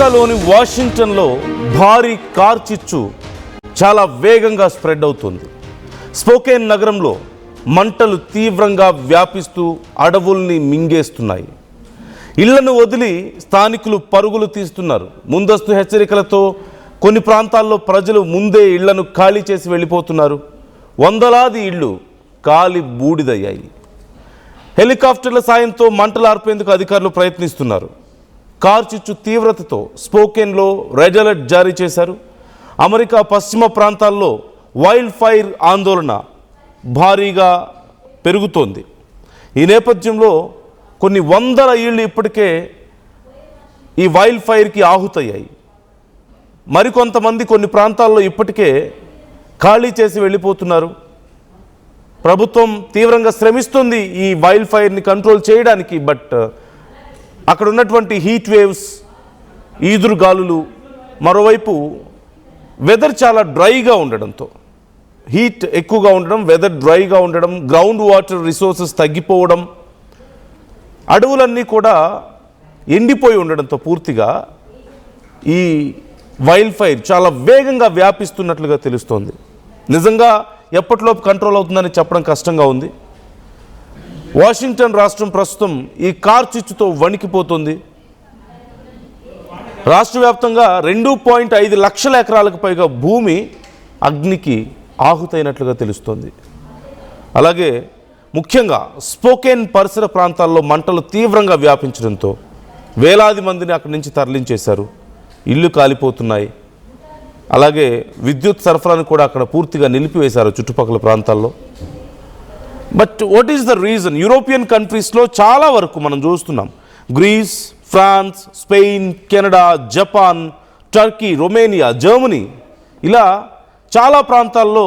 అమెరికాలోని వాషింగ్టన్లో భారీ కార్చిచ్చు చాలా వేగంగా స్ప్రెడ్ అవుతుంది. స్పోకేన్ నగరంలో మంటలు తీవ్రంగా వ్యాపిస్తూ అడవుల్ని మింగేస్తున్నాయి. ఇళ్లను వదిలి స్థానికులు పరుగులు తీస్తున్నారు. ముందస్తు హెచ్చరికలతో కొన్ని ప్రాంతాల్లో ప్రజలు ముందే ఇళ్లను ఖాళీ చేసి వెళ్ళిపోతున్నారు. వందలాది ఇళ్ళు కాలి బూడిదయ్యాయి. హెలికాప్టర్ల సాయంతో మంటలు ఆర్పేందుకు అధికారులు ప్రయత్నిస్తున్నారు. కార్చిచ్చు తీవ్రతతో స్పోకెన్లో రెడ్ అలర్ట్ జారీ చేశారు. అమెరికా పశ్చిమ ప్రాంతాల్లో వైల్డ్ ఫైర్ ఆందోళన భారీగా పెరుగుతోంది. ఈ నేపథ్యంలో కొన్ని వందల ఇళ్ళు ఇప్పటికే ఈ వైల్డ్ ఫైర్కి ఆహుతయ్యాయి. మరికొంతమంది కొన్ని ప్రాంతాల్లో ఇప్పటికే ఖాళీ చేసి వెళ్ళిపోతున్నారు. ప్రభుత్వం తీవ్రంగా శ్రమిస్తుంది ఈ వైల్డ్ ఫైర్ని కంట్రోల్ చేయడానికి. బట్ అక్కడ ఉన్నటువంటి హీట్ వేవ్స్, ఈదురు గాలులు, మరోవైపు వెదర్ చాలా డ్రైగా ఉండడంతో, హీట్ ఎక్కువగా ఉండడం, వెదర్ డ్రైగా ఉండడం, గ్రౌండ్ వాటర్ రిసోర్సెస్ తగ్గిపోవడం, అడవులన్నీ కూడా ఎండిపోయి ఉండడంతో పూర్తిగా ఈ వైల్డ్ ఫైర్ చాలా వేగంగా వ్యాపిస్తున్నట్లుగా తెలుస్తోంది. నిజంగా ఎప్పటిలోపు కంట్రోల్ అవుతుందని చెప్పడం కష్టంగా ఉంది. వాషింగ్టన్ రాష్ట్రం ప్రస్తుతం ఈ కార్చిచ్చుతో వణికిపోతుంది. రాష్ట్ర వ్యాప్తంగా 2.5 లక్షల ఎకరాలకు పైగా భూమి అగ్నికి ఆహుతైనట్లుగా తెలుస్తోంది. అలాగే ముఖ్యంగా స్పోకేన్ పరిసర ప్రాంతాల్లో మంటలు తీవ్రంగా వ్యాపించడంతో వేలాది మందిని అక్కడి నుంచి తరలించేశారు. ఇళ్ళు కాలిపోతున్నాయి. అలాగే విద్యుత్ సరఫరాను కూడా అక్కడ పూర్తిగా నిలిపివేశారు చుట్టుపక్కల ప్రాంతాల్లో. But what is the reason? European కంట్రీస్లో చాలా వరకు మనం చూస్తున్నాం. Greece, France, Spain, Canada, Japan, Turkey, Romania, Germany, ఇలా చాలా ప్రాంతాల్లో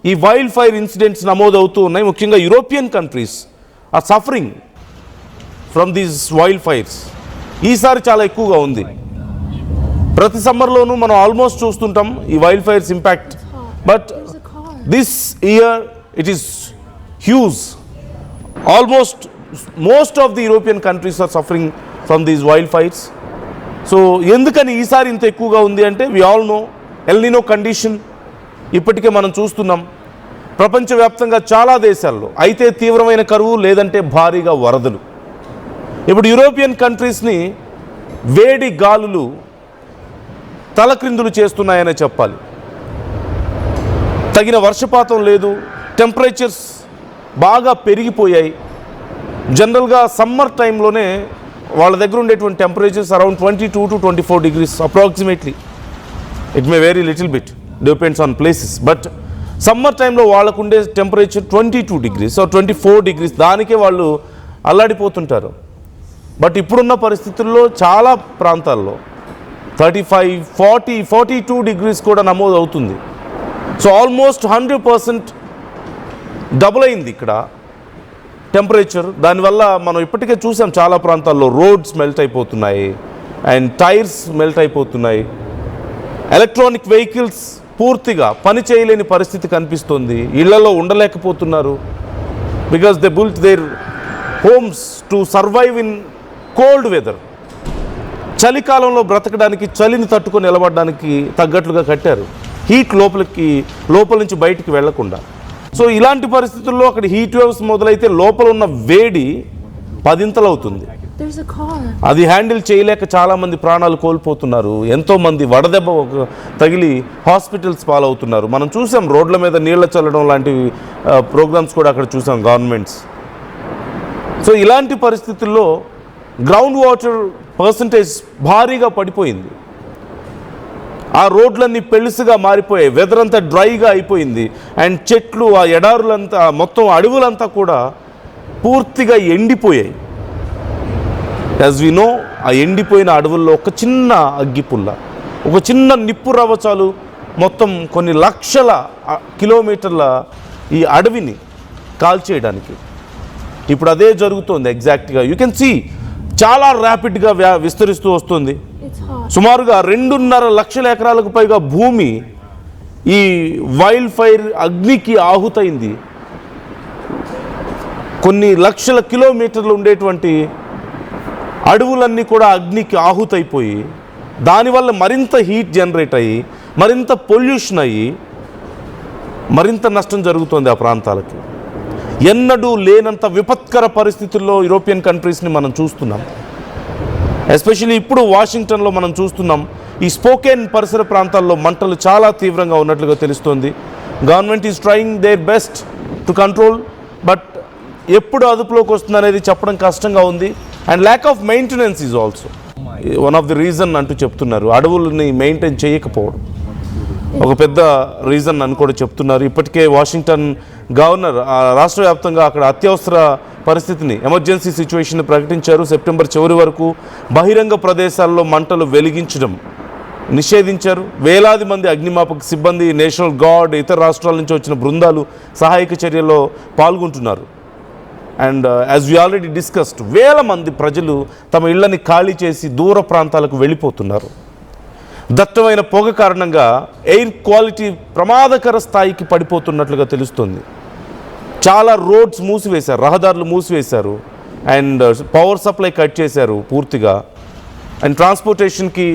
ఈ వైల్డ్ ఫైర్ ఇన్సిడెంట్స్ నమోదవుతూ ఉన్నాయి. ముఖ్యంగా European countries are suffering from these wild fires. ఈసారి చాలా ఎక్కువగా ఉంది. ప్రతి సమ్మర్లోనూ మనం ఆల్మోస్ట్ చూస్తుంటాం ఈ wild fires impact. But this year it is huge. Almost most of the European countries are suffering from these wild fires. So ఎందుకని ఈసారి ఇంత ఎక్కువగా ఉంది అంటే, we all know El Nino condition ఇప్పటికే మనం చూస్తున్నాం ప్రపంచవ్యాప్తంగా చాలా దేశాల్లో. అయితే తీవ్రమైన కరువు, లేదంటే భారీగా వరదలు. ఇప్పుడు యూరోపియన్ కంట్రీస్ని వేడి గాలులు తలక్రిందులు చేస్తున్నాయనే చెప్పాలి. తగిన వర్షపాతం లేదు, టెంపరేచర్స్ బాగా పెరిగిపోయాయి. జనరల్గా సమ్మర్ టైంలోనే వాళ్ళ దగ్గర ఉండేటువంటి temperatures around 22 to 24 degrees approximately. It may very little bit, depends on places. But summer టైంలో వాళ్ళకు ఉండే టెంపరేచర్ 22 degrees or 24 degrees. దానికే వాళ్ళు అల్లాడిపోతుంటారు. బట్ ఇప్పుడున్న పరిస్థితుల్లో చాలా ప్రాంతాల్లో 35, 40, 42 degrees కూడా నమోదు అవుతుంది. సో ఆల్మోస్ట్ 100% డబుల్ అయింది ఇక్కడ టెంపరేచర్. దానివల్ల మనం ఇప్పటికే చూసాం చాలా ప్రాంతాల్లో రోడ్స్ మెల్ట్ అయిపోతున్నాయి అండ్ టైర్స్ మెల్ట్ అయిపోతున్నాయి. ఎలక్ట్రానిక్ వెహికల్స్ పూర్తిగా పని చేయలేని పరిస్థితి కనిపిస్తుంది. ఇళ్లలో ఉండలేకపోతున్నారు. Because they built their homes to survive in cold weather. చలికాలంలో బ్రతకడానికి, చలిని తట్టుకొని నిలబడడానికి తగ్గట్లుగా కట్టారు. హీట్ లోపల నుంచి బయటికి వెళ్లకుండా. సో ఇలాంటి పరిస్థితుల్లో అక్కడ హీట్ వేవ్స్ మొదలైతే లోపల ఉన్న వేడి 10 ఇంతలు అవుతుంది. అది హ్యాండిల్ చేయలేక చాలామంది ప్రాణాలు కోల్పోతున్నారు. ఎంతోమంది వడదెబ్బ తగిలి హాస్పిటల్స్ పాలవుతున్నారు. మనం చూసాం రోడ్ల మీద నీళ్ల చల్లడం లాంటి ప్రోగ్రామ్స్ కూడా అక్కడ చూసాం గవర్నమెంట్స్. సో ఇలాంటి పరిస్థితుల్లో గ్రౌండ్ వాటర్ పర్సంటేజ్ భారీగా పడిపోయింది. ఆ రోడ్లన్నీ పెళుసుగా మారిపోయాయి. వెదర్ అంతా డ్రైగా అయిపోయింది. అండ్ చెట్లు, ఆ ఎడారులంతా, మొత్తం అడవులంతా కూడా పూర్తిగా ఎండిపోయాయి. యాజ్ వి నో, ఆ ఎండిపోయిన అడవుల్లో ఒక చిన్న అగ్గిపుల్ల, ఒక చిన్న నిప్పు రవ్వ చాలు మొత్తం కొన్ని లక్షల కిలోమీటర్ల ఈ అడవిని కాల్చేయడానికి. ఇప్పుడు అదే జరుగుతోంది ఎగ్జాక్ట్గా. యూ కెన్ సీ చాలా ర్యాపిడ్గా విస్తరిస్తూ వస్తుంది. సుమారుగా 2.5 లక్షల ఎకరాలకు పైగా భూమి ఈ వైల్డ్ ఫైర్ అగ్నికి ఆహుతైంది. కొన్ని లక్షల కిలోమీటర్లు ఉండేటువంటి అడవులన్నీ కూడా అగ్నికి ఆహుతైపోయి దానివల్ల మరింత హీట్ జనరేట్ అయ్యి మరింత పొల్యూషన్ అయ్యి మరింత నష్టం జరుగుతుంది ఆ ప్రాంతాలకి. ఎన్నడూ లేనంత విపత్కర పరిస్థితుల్లో యూరోపియన్ కంట్రీస్ని మనం చూస్తున్నాం. ఎస్పెషల్లీ ఇప్పుడు వాషింగ్టన్లో మనం చూస్తున్నాం. ఈ స్పోకెన్ పరిసర ప్రాంతాల్లో మంటలు చాలా తీవ్రంగా ఉన్నట్లుగా తెలుస్తోంది. Government is trying their best to control, but ఎప్పుడు అదుపులోకి వస్తుంది అనేది చెప్పడం కష్టంగా ఉంది. And lack of maintenance is also one of the reason అంటూ చెప్తున్నారు. అడవులని మెయింటైన్ చేయకపోవడం ఒక పెద్ద రీజన్ అని కూడా చెప్తున్నారు. ఇప్పటికే వాషింగ్టన్ గవర్నర్ రాష్ట్ర వ్యాప్తంగా అక్కడ అత్యవసర పరిస్థితిని, ఎమర్జెన్సీ సిచ్యువేషన్ ప్రకటించారు. సెప్టెంబర్ చివరి వరకు బహిరంగ ప్రదేశాల్లో మంటలు వెలిగించడం నిషేధించారు. వేలాది మంది అగ్నిమాపక సిబ్బంది, నేషనల్ గార్డ్, ఇతర రాష్ట్రాల నుంచి వచ్చిన బృందాలు సహాయక చర్యల్లో పాల్గొంటున్నారు. And as we already discussed, వేల మంది ప్రజలు తమ ఇళ్లని ఖాళీ చేసి దూర ప్రాంతాలకు వెళ్ళిపోతున్నారు. దట్టమైన పొగ కారణంగా ఎయిర్ క్వాలిటీ ప్రమాదకర స్థాయికి పడిపోతున్నట్లుగా తెలుస్తుంది. చాలా రోడ్స్ మూసివేశారు, రహదారులు మూసివేశారు, అండ్ పవర్ సప్లై కట్ చేశారు పూర్తిగా. అండ్ ట్రాన్స్పోర్టేషన్కి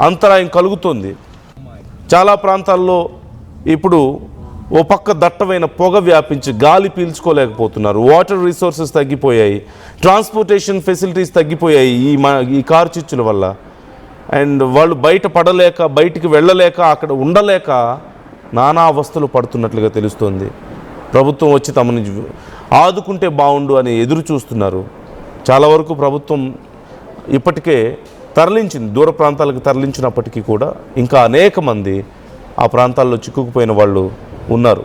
అంతరాయం కలుగుతుంది. చాలా ప్రాంతాల్లో ఇప్పుడు ఓ పక్క దట్టమైన పొగ వ్యాపించి గాలి పీల్చుకోలేకపోతున్నారు. వాటర్ రిసోర్సెస్ తగ్గిపోయాయి, ట్రాన్స్పోర్టేషన్ ఫెసిలిటీస్ తగ్గిపోయాయి ఈ కారు చిచ్చుల వల్ల. అండ్ వాళ్ళు బయట పడలేక, బయటికి వెళ్ళలేక, అక్కడ ఉండలేక నానా అవస్థలు పడుతున్నట్లుగా తెలుస్తోంది. ప్రభుత్వం వచ్చి తమని ఆదుకుంటే బాగుండు అని ఎదురు చూస్తున్నారు. చాలా వరకు ప్రభుత్వం ఇప్పటికే తరలించింది, దూర ప్రాంతాలకు తరలించినప్పటికీ కూడా ఇంకా అనేక మంది ఆ ప్రాంతాల్లో చిక్కుకుపోయిన వాళ్ళు ఉన్నారు.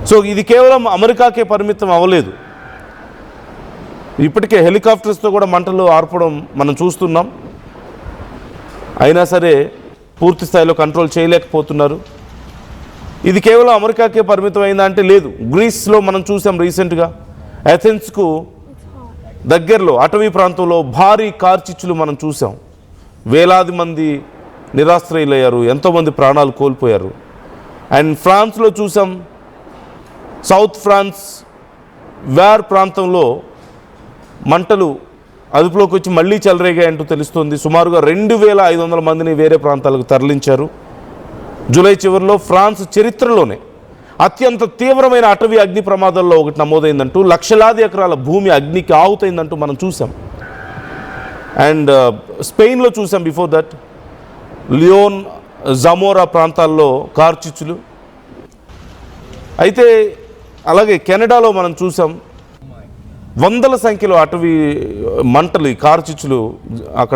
సో ఇది కేవలం అమెరికాకే పరిమితం అవ్వలేదు. ఇప్పటికే హెలికాప్టర్స్తో కూడా మంటలు ఆర్పడం మనం చూస్తున్నాం. అయినా సరే పూర్తి స్థాయిలో కంట్రోల్ చేయలేకపోతున్నారు. ఇది కేవలం అమెరికాకే పరిమితం అయిందా అంటే లేదు. గ్రీస్లో మనం చూసాం రీసెంట్గా, అథెన్స్కు దగ్గరలో అటవీ ప్రాంతంలో భారీ కార్చిచ్చులు మనం చూసాం. వేలాది మంది నిరాశ్రయులయ్యారు, ఎంతోమంది ప్రాణాలు కోల్పోయారు. అండ్ ఫ్రాన్స్లో చూసాం, సౌత్ ఫ్రాన్స్ వేర్ ప్రాంతంలో మంటలు అదుపులోకి వచ్చి మళ్ళీ చెలరేగాయంటూ తెలుస్తుంది. సుమారుగా 2500 మందిని వేరే ప్రాంతాలకు తరలించారు. జూలై చివరిలో ఫ్రాన్స్ చరిత్రలోనే అత్యంత తీవ్రమైన అటవీ అగ్ని ప్రమాదాల్లో ఒకటి నమోదైందంటూ, లక్షలాది ఎకరాల భూమి అగ్నికి ఆహుతైందంటూ మనం చూసాం. అండ్ స్పెయిన్లో చూసాం బిఫోర్ దట్, లియోన్, జమోరా ప్రాంతాల్లో కార్చిచ్చులు. అయితే అలాగే కెనడాలో మనం చూసాం, వందల సంఖ్యలో అటవీ మంటలు, కార్చిచ్చులు అక్కడ